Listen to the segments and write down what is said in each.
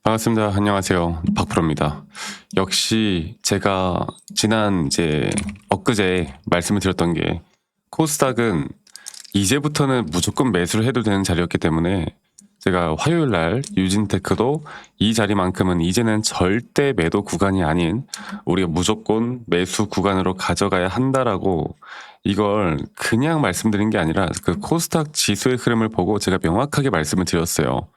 반갑습니다. 안녕하세요. 박프로입니다. 역시 제가 지난 엊그제 말씀을 드렸던 게 코스닥은 이제부터는 무조건 매수를 해도 되는 자리였기 때문에 제가 화요일 날 유진테크도 이 자리만큼은 이제는 절대 매도 구간이 아닌 우리가 무조건 매수 구간으로 가져가야 한다라고 이걸 그냥 말씀드린 게 아니라 그 코스닥 지수의 흐름을 보고 제가 명확하게 말씀을 드렸어요.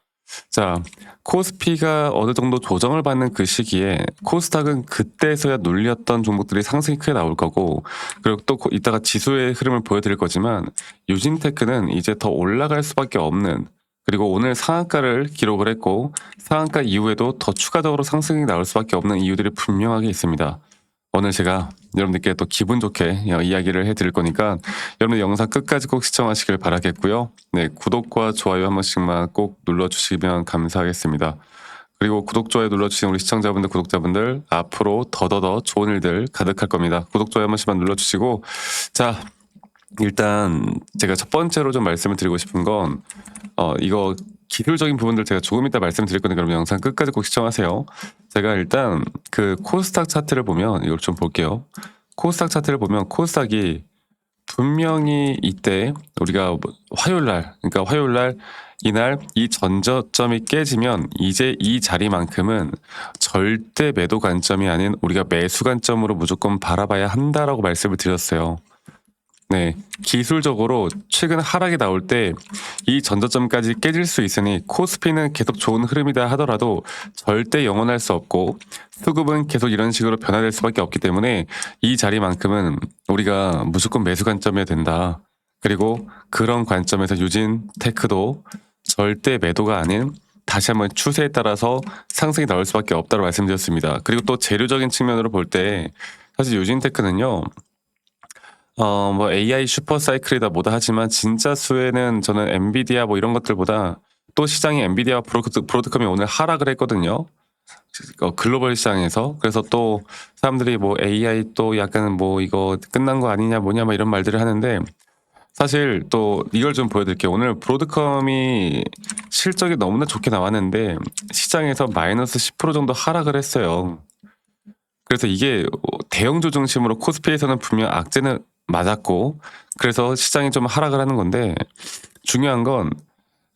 자, 코스피가 어느 정도 조정을 받는 그 시기에 코스닥은 그때서야 눌렸던 종목들이 상승이 크게 나올 거고, 그리고 또 이따가 지수의 흐름을 보여드릴 거지만 유진테크는 이제 더 올라갈 수밖에 없는, 그리고 오늘 상한가를 기록을 했고 상한가 이후에도 더 추가적으로 상승이 나올 수밖에 없는 이유들이 분명하게 있습니다. 오늘 제가 여러분들께 또 기분 좋게 이야기를 해드릴 거니까 여러분들 영상 끝까지 꼭 시청하시길 바라겠고요. 네, 구독과 좋아요 한 번씩만 꼭 눌러주시면 감사하겠습니다. 그리고 구독, 좋아요 눌러주신 우리 시청자분들, 구독자분들 앞으로 더더더 좋은 일들 가득할 겁니다. 구독, 좋아요 한 번씩만 눌러주시고, 자, 일단 제가 첫 번째로 좀 말씀을 드리고 싶은 건 이거 기술적인 부분들 제가 조금 이따 말씀드릴 거니까 여러분 영상 끝까지 꼭 시청하세요. 제가 일단 그 코스닥 차트를 보면 이걸 좀 볼게요. 코스닥 차트를 보면 코스닥이 분명히 이때 우리가 화요일날, 그러니까 화요일날 이날 이 전저점이 깨지면 이제 이 자리만큼은 절대 매도 관점이 아닌 우리가 매수 관점으로 무조건 바라봐야 한다라고 말씀을 드렸어요. 네, 기술적으로 최근 하락이 나올 때 이 전저점까지 깨질 수 있으니 코스피는 계속 좋은 흐름이다 하더라도 절대 영원할 수 없고 수급은 계속 이런 식으로 변화될 수밖에 없기 때문에 이 자리만큼은 우리가 무조건 매수 관점이어야 된다. 그리고 그런 관점에서 유진테크도 절대 매도가 아닌 다시 한번 추세에 따라서 상승이 나올 수밖에 없다고 말씀드렸습니다. 그리고 또 재료적인 측면으로 볼 때 사실 유진테크는요, 뭐 AI 슈퍼 사이클이다 뭐다 하지만 진짜 수혜는 저는 엔비디아 뭐 이런 것들보다 또 시장이 엔비디아 브로드컴이 오늘 하락을 했거든요. 글로벌 시장에서. 그래서 또 사람들이 뭐 AI 또 약간 뭐 이거 끝난 거 아니냐 뭐냐 막 이런 말들을 하는데, 사실 또 이걸 좀 보여드릴게요. 오늘 브로드컴이 실적이 너무나 좋게 나왔는데 시장에서 마이너스 10% 정도 하락을 했어요. 그래서 이게 대형주 중심으로 코스피에서는 분명 악재는 맞았고 그래서 시장이 좀 하락을 하는 건데, 중요한 건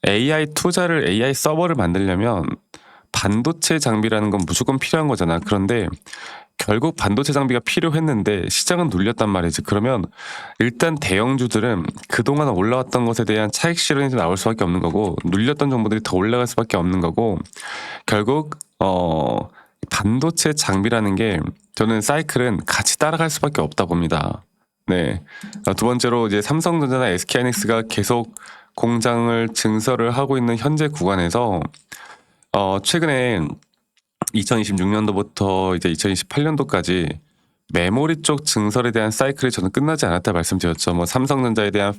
AI 투자를, AI 서버를 만들려면 반도체 장비라는 건 무조건 필요한 거잖아. 그런데 결국 반도체 장비가 필요했는데 시장은 눌렸단 말이지. 그러면 일단 대형주들은 그동안 올라왔던 것에 대한 차익 실현이 나올 수밖에 없는 거고 눌렸던 종목들이 더 올라갈 수밖에 없는 거고, 결국 반도체 장비라는 게 저는 사이클은 같이 따라갈 수밖에 없다 봅니다. 네. 두 번째로 이제 삼성전자나 SK하이닉스가 계속 공장을 증설을 하고 있는 현재 구간에서 최근에 2026년도부터 이제 2028년도까지 메모리 쪽 증설에 대한 사이클이 저는 끝나지 않았다 말씀드렸죠. 뭐 삼성전자에 대한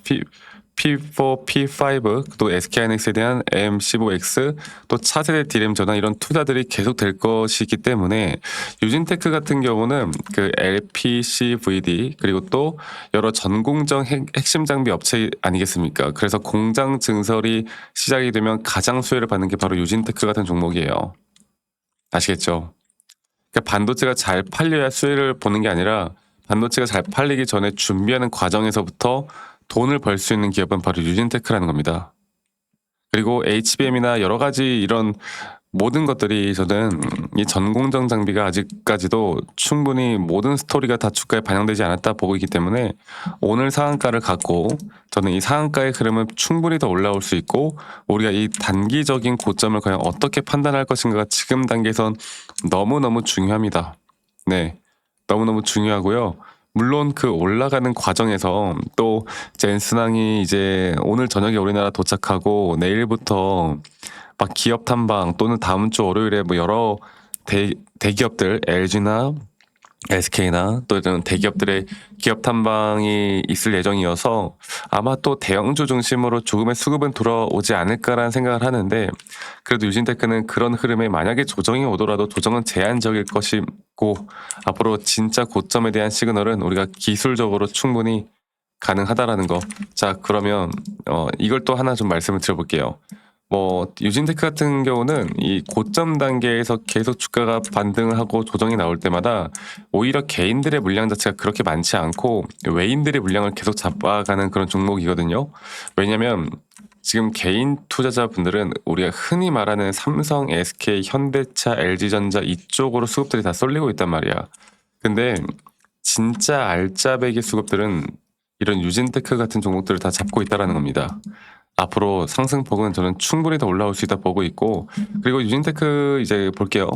P4, P5, 또 SK하이닉스에 대한 M15X, 또 차세대 DRAM 전환 이런 투자들이 계속 될 것이기 때문에 유진테크 같은 경우는 그 LPCVD 그리고 또 여러 전공정 핵심 장비 업체 아니겠습니까? 그래서 공장 증설이 시작이 되면 가장 수혜를 받는 게 바로 유진테크 같은 종목이에요. 아시겠죠? 그러니까 반도체가 잘 팔려야 수혜를 보는 게 아니라 반도체가 잘 팔리기 전에 준비하는 과정에서부터 돈을 벌 수 있는 기업은 바로 유진테크라는 겁니다. 그리고 HBM이나 여러 가지 이런 모든 것들이 저는 이 전공정 장비가 아직까지도 충분히 모든 스토리가 다 주가에 반영되지 않았다 보고 있기 때문에 오늘 상한가를 갖고 저는 이 상한가의 흐름은 충분히 더 올라올 수 있고 우리가 이 단기적인 고점을 과연 어떻게 판단할 것인가가 지금 단계에선 너무너무 중요합니다. 네, 너무너무 중요하고요. 물론 그 올라가는 과정에서 또 젠스낭이 이제 오늘 저녁에 우리나라 도착하고 내일부터 막 기업 탐방 또는 다음 주 월요일에 뭐 여러 대기업들 LG나 SK나 또 이런 대기업들의 기업 탐방이 있을 예정이어서 아마 또 대형주 중심으로 조금의 수급은 돌아오지 않을까라는 생각을 하는데, 그래도 유진테크는 그런 흐름에 만약에 조정이 오더라도 조정은 제한적일 것이고 앞으로 진짜 고점에 대한 시그널은 우리가 기술적으로 충분히 가능하다라는 거. 자, 그러면 이걸 또 하나 좀 말씀을 드려볼게요. 뭐 유진테크 같은 경우는 이 고점 단계에서 계속 주가가 반등을 하고 조정이 나올 때마다 오히려 개인들의 물량 자체가 그렇게 많지 않고 외인들의 물량을 계속 잡아가는 그런 종목이거든요. 왜냐면 지금 개인 투자자분들은 우리가 흔히 말하는 삼성, SK, 현대차, LG전자 이쪽으로 수급들이 다 쏠리고 있단 말이야. 근데 진짜 알짜배기 수급들은 이런 유진테크 같은 종목들을 다 잡고 있다라는 겁니다. 앞으로 상승폭은 저는 충분히 더 올라올 수 있다 보고 있고, 그리고 유진테크 이제 볼게요.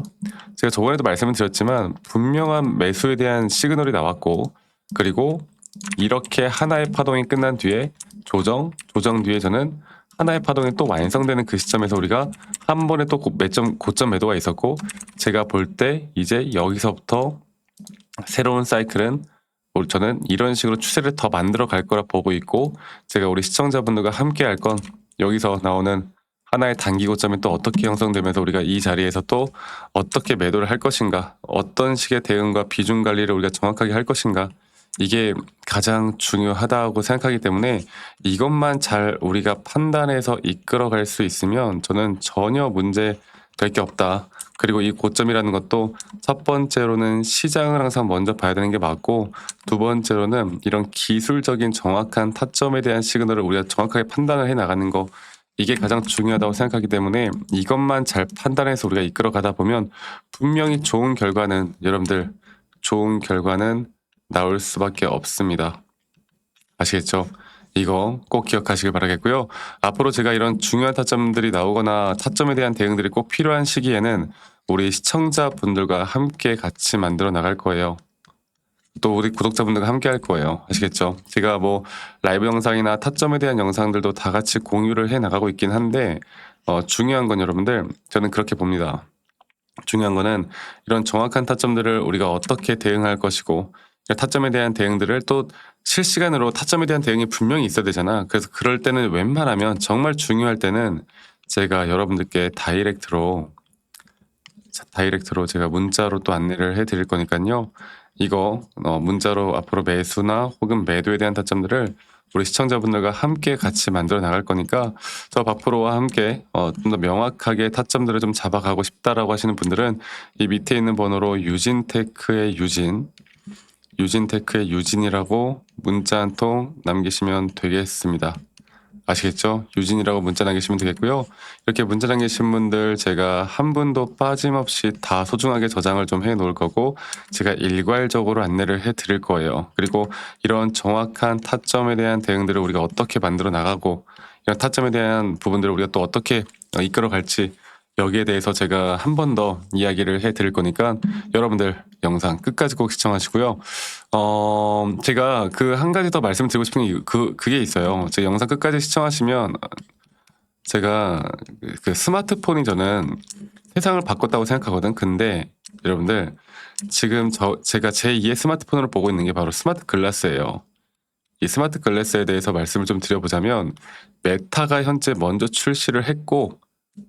제가 저번에도 말씀을 드렸지만 분명한 매수에 대한 시그널이 나왔고, 그리고 이렇게 하나의 파동이 끝난 뒤에 조정 뒤에 저는 하나의 파동이 또 완성되는 그 시점에서 우리가 한 번에 또 고점 매도가 있었고, 제가 볼 때 이제 여기서부터 새로운 사이클은 저는 이런 식으로 추세를 더 만들어 갈 거라 보고 있고, 제가 우리 시청자분들과 함께 할 건 여기서 나오는 하나의 단기 고점이 또 어떻게 형성되면서 우리가 이 자리에서 또 어떻게 매도를 할 것인가, 어떤 식의 대응과 비중 관리를 우리가 정확하게 할 것인가, 이게 가장 중요하다고 생각하기 때문에 이것만 잘 우리가 판단해서 이끌어갈 수 있으면 저는 전혀 문제 될 게 없다. 그리고 이 고점이라는 것도 첫 번째로는 시장을 항상 먼저 봐야 되는 게 맞고, 두 번째로는 이런 기술적인 정확한 타점에 대한 시그널을 우리가 정확하게 판단을 해 나가는 거, 이게 가장 중요하다고 생각하기 때문에 이것만 잘 판단해서 우리가 이끌어 가다 보면 분명히 좋은 결과는, 여러분들 좋은 결과는 나올 수밖에 없습니다. 아시겠죠? 이거 꼭 기억하시길 바라겠고요. 앞으로 제가 이런 중요한 타점들이 나오거나 타점에 대한 대응들이 꼭 필요한 시기에는 우리 시청자분들과 함께 같이 만들어 나갈 거예요. 또 우리 구독자분들과 함께 할 거예요. 아시겠죠? 제가 뭐 라이브 영상이나 타점에 대한 영상들도 다 같이 공유를 해 나가고 있긴 한데, 중요한 건 여러분들, 저는 그렇게 봅니다. 중요한 거는 이런 정확한 타점들을 우리가 어떻게 대응할 것이고, 타점에 대한 대응들을 또 실시간으로 타점에 대한 대응이 분명히 있어야 되잖아. 그래서 그럴 때는 웬만하면, 정말 중요할 때는 제가 여러분들께 다이렉트로 제가 문자로 또 안내를 해드릴 거니까요. 이거 문자로 앞으로 매수나 혹은 매도에 대한 타점들을 우리 시청자분들과 함께 같이 만들어 나갈 거니까, 저 박프로와 함께 좀 더 명확하게 타점들을 좀 잡아가고 싶다라고 하시는 분들은 이 밑에 있는 번호로 유진테크의 유진이라고 문자 한 통 남기시면 되겠습니다. 아시겠죠? 유진이라고 문자 남기시면 되겠고요. 이렇게 문자 남기신 분들 제가 한 분도 빠짐없이 다 소중하게 저장을 좀 해 놓을 거고, 제가 일괄적으로 안내를 해 드릴 거예요. 그리고 이런 정확한 타점에 대한 대응들을 우리가 어떻게 만들어 나가고, 이런 타점에 대한 부분들을 우리가 또 어떻게 이끌어 갈지, 여기에 대해서 제가 한 번 더 이야기를 해 드릴 거니까 여러분들 영상 끝까지 꼭 시청하시고요. 제가 그 한 가지 더 말씀드리고 싶은 게 그게 있어요. 제 영상 끝까지 시청하시면 제가 그 스마트폰이 저는 세상을 바꿨다고 생각하거든. 근데 여러분들, 지금 제가 제2의 스마트폰으로 보고 있는 게 바로 스마트 글라스예요. 이 스마트 글라스에 대해서 말씀을 좀 드려보자면, 메타가 현재 먼저 출시를 했고,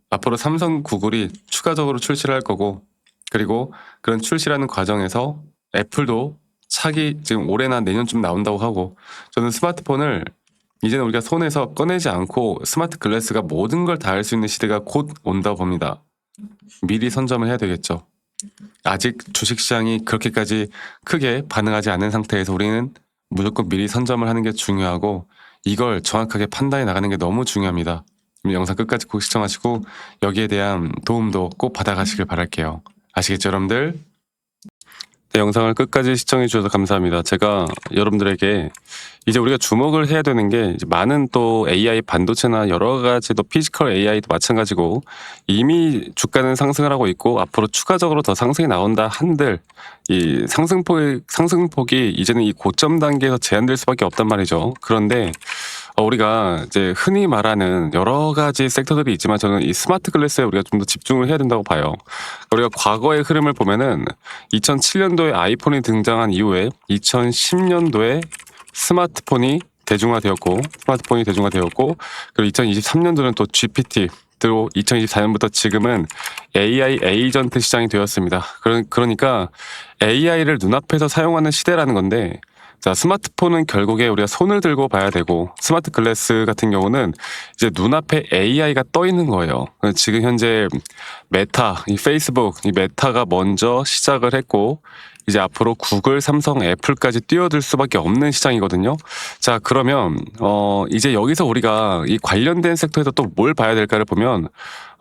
앞으로 삼성, 구글이 추가적으로 출시를 할 거고, 그리고 그런 출시라는 과정에서 애플도 차기 지금 올해나 내년쯤 나온다고 하고, 저는 스마트폰을 이제는 우리가 손에서 꺼내지 않고 스마트 글라스가 모든 걸 다 할 수 있는 시대가 곧 온다고 봅니다. 미리 선점을 해야 되겠죠. 아직 주식시장이 그렇게까지 크게 반응하지 않은 상태에서 우리는 무조건 미리 선점을 하는 게 중요하고, 이걸 정확하게 판단해 나가는 게 너무 중요합니다. 영상 끝까지 꼭 시청하시고 여기에 대한 도움도 꼭 받아가시길 바랄게요. 아시겠죠, 여러분들? 네, 영상을 끝까지 시청해 주셔서 감사합니다. 제가 여러분들에게 이제 우리가 주목을 해야 되는 게, 이제 많은 또 AI 반도체나 여러 가지 또 피지컬 AI도 마찬가지고, 이미 주가는 상승을 하고 있고 앞으로 추가적으로 더 상승이 나온다 한들 이 상승폭이 이제는 이 고점 단계에서 제한될 수밖에 없단 말이죠. 그런데 우리가 이제 흔히 말하는 여러 가지 섹터들이 있지만, 저는 이 스마트 글래스에 우리가 좀 더 집중을 해야 된다고 봐요. 우리가 과거의 흐름을 보면은 2007년도에 아이폰이 등장한 이후에 2010년도에 스마트폰이 대중화되었고, 그리고 2023년도는 또 GPT, 또 2024년부터 지금은 AI 에이전트 시장이 되었습니다. 그러니까 AI를 눈앞에서 사용하는 시대라는 건데, 자, 스마트폰은 결국에 우리가 손을 들고 봐야 되고 스마트 글래스 같은 경우는 이제 눈앞에 AI가 떠 있는 거예요. 지금 현재 메타, 이 페이스북, 이 메타가 먼저 시작을 했고 이제 앞으로 구글, 삼성, 애플까지 뛰어들 수밖에 없는 시장이거든요. 자, 그러면 이제 여기서 우리가 이 관련된 섹터에서 또 뭘 봐야 될까를 보면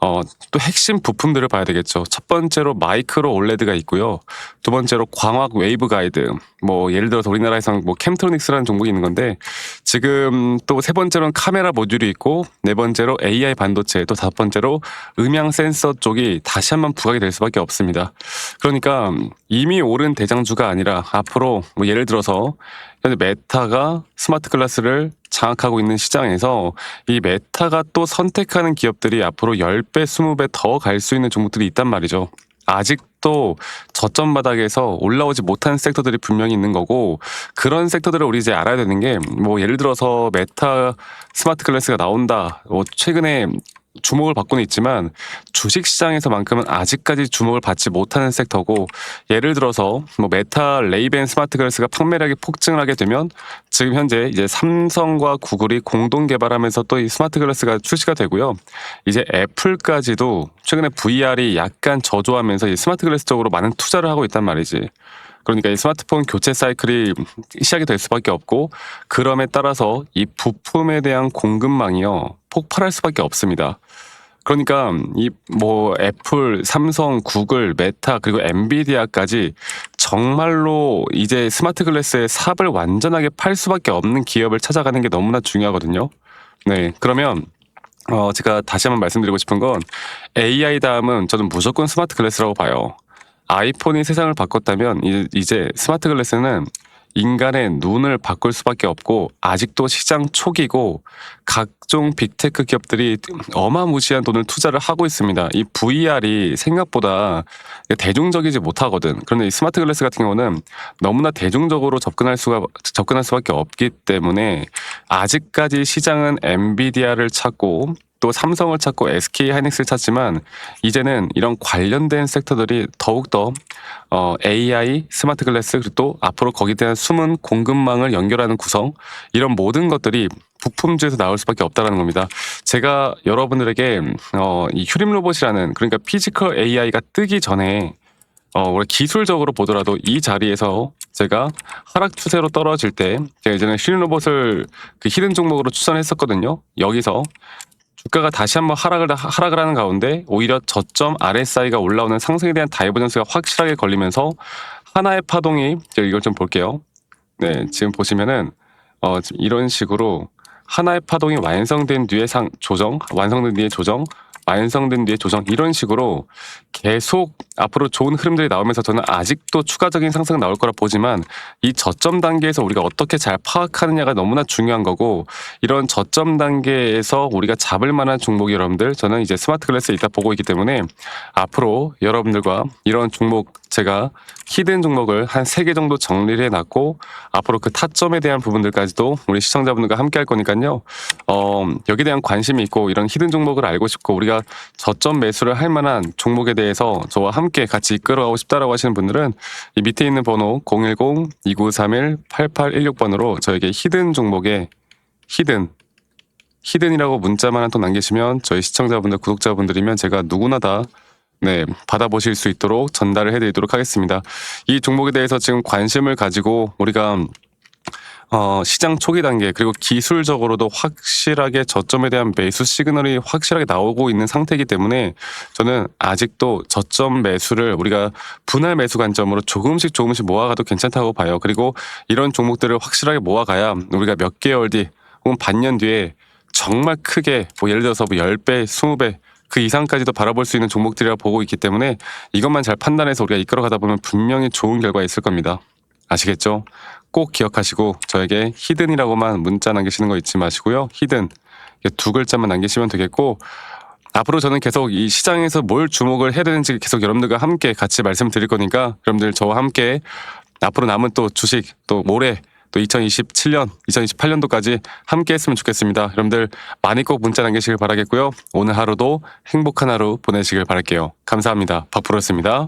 또 핵심 부품들을 봐야 되겠죠. 첫 번째로 마이크로 올레드가 있고요. 두 번째로 광학 웨이브 가이드. 뭐 예를 들어서 우리나라에서는 뭐 캠트로닉스라는 종목이 있는 건데 지금 또 세 번째로는 카메라 모듈이 있고 네 번째로 AI 반도체 또 다섯 번째로 음향 센서 쪽이 다시 한번 부각이 될 수밖에 없습니다. 그러니까 이미 오른 대장주가 아니라 앞으로 뭐 예를 들어서 현재 메타가 스마트 글라스를 장악하고 있는 시장에서 이 메타가 또 선택하는 기업들이 앞으로 10배, 20배 더 갈 수 있는 종목들이 있단 말이죠. 아직도 저점 바닥에서 올라오지 못한 섹터들이 분명히 있는 거고 그런 섹터들을 우리 이제 알아야 되는 게 뭐 예를 들어서 메타 스마트 글래스가 나온다. 뭐 최근에 주목을 받고는 있지만 주식시장에서만큼은 아직까지 주목을 받지 못하는 섹터고 예를 들어서 뭐 메타 레이벤 스마트 글래스가 판매량이 폭증을 하게 되면 지금 현재 이제 삼성과 구글이 공동 개발하면서 또 이 스마트 글래스가 출시가 되고요. 이제 애플까지도 최근에 VR이 약간 저조하면서 이 스마트 글래스 쪽으로 많은 투자를 하고 있단 말이지. 그러니까 이 스마트폰 교체 사이클이 시작이 될 수밖에 없고 그럼에 따라서 이 부품에 대한 공급망이요 폭발할 수밖에 없습니다. 그러니까 이 뭐 애플, 삼성, 구글, 메타 그리고 엔비디아까지 정말로 이제 스마트 글래스의 삽을 완전하게 팔 수밖에 없는 기업을 찾아가는 게 너무나 중요하거든요. 네, 그러면 제가 다시 한번 말씀드리고 싶은 건 AI 다음은 저는 무조건 스마트 글래스라고 봐요. 아이폰이 세상을 바꿨다면 이제 스마트 글래스는 인간의 눈을 바꿀 수밖에 없고 아직도 시장 초기고 각종 빅테크 기업들이 어마무시한 돈을 투자를 하고 있습니다. 이 VR이 생각보다 대중적이지 못하거든. 그런데 이 스마트 글래스 같은 경우는 너무나 대중적으로 접근할 수밖에 없기 때문에 아직까지 시장은 엔비디아를 찾고 또 삼성을 찾고 SK 하이닉스를 찾지만 이제는 이런 관련된 섹터들이 더욱더 AI, 스마트 글래스 그리고 또 앞으로 거기에 대한 숨은 공급망을 연결하는 구성 이런 모든 것들이 부품주에서 나올 수밖에 없다는 겁니다. 제가 여러분들에게 이 휴림 로봇이라는 그러니까 피지컬 AI가 뜨기 전에 우리 기술적으로 보더라도 이 자리에서 제가 하락 추세로 떨어질 때 제가 예전에 휴림 로봇을 그 히든 종목으로 추천했었거든요. 여기서 주가가 다시 한번 하락을 하는 가운데 오히려 저점 RSI가 올라오는 상승에 대한 다이버전스가 확실하게 걸리면서 하나의 파동이 제가 이걸 좀 볼게요. 네, 지금 보시면은 지금 이런 식으로 하나의 파동이 완성된 뒤에 완성된 뒤에 조정, 완성된 뒤에 조정 이런 식으로 계속 앞으로 좋은 흐름들이 나오면서 저는 아직도 추가적인 상승 나올 거라 보지만 이 저점 단계에서 우리가 어떻게 잘 파악하느냐가 너무나 중요한 거고 이런 저점 단계에서 우리가 잡을 만한 종목이 여러분들 저는 이제 스마트 글래스에 있다 보고 있기 때문에 앞으로 여러분들과 이런 종목 제가 히든 종목을 한 3개 정도 정리를 해놨고 앞으로 그 타점에 대한 부분들까지도 우리 시청자분들과 함께 할 거니까요. 여기에 대한 관심이 있고 이런 히든 종목을 알고 싶고 우리가 저점 매수를 할 만한 종목에 대해서 저와 함께 같이 이끌어가고 싶다라고 하시는 분들은 이 밑에 있는 번호 010-2931-8816번으로 저에게 히든 종목에 히든이라고 문자만 한 통 남기시면 저희 시청자분들 구독자분들이면 제가 누구나 다 받아보실 수 있도록 전달을 해드리도록 하겠습니다. 이 종목에 대해서 지금 관심을 가지고 우리가 시장 초기 단계 그리고 기술적으로도 확실하게 저점에 대한 매수 시그널이 확실하게 나오고 있는 상태이기 때문에 저는 아직도 저점 매수를 우리가 분할 매수 관점으로 조금씩 모아가도 괜찮다고 봐요. 그리고 이런 종목들을 확실하게 모아가야 우리가 몇 개월 뒤 혹은 반년 뒤에 정말 크게 뭐 예를 들어서 뭐 10배, 20배 그 이상까지도 바라볼 수 있는 종목들이라 보고 있기 때문에 이것만 잘 판단해서 우리가 이끌어가다 보면 분명히 좋은 결과가 있을 겁니다. 아시겠죠? 꼭 기억하시고 저에게 히든이라고만 문자 남기시는 거 잊지 마시고요. 히든 2글자만 남기시면 되겠고 앞으로 저는 계속 이 시장에서 뭘 주목을 해야 되는지 계속 여러분들과 함께 같이 말씀드릴 거니까 여러분들 저와 함께 앞으로 남은 또 주식 또 올해 또 2027년, 2028년도까지 함께 했으면 좋겠습니다. 여러분들 많이 꼭 문자 남기시길 바라겠고요. 오늘 하루도 행복한 하루 보내시길 바랄게요. 감사합니다. 박프로였습니다.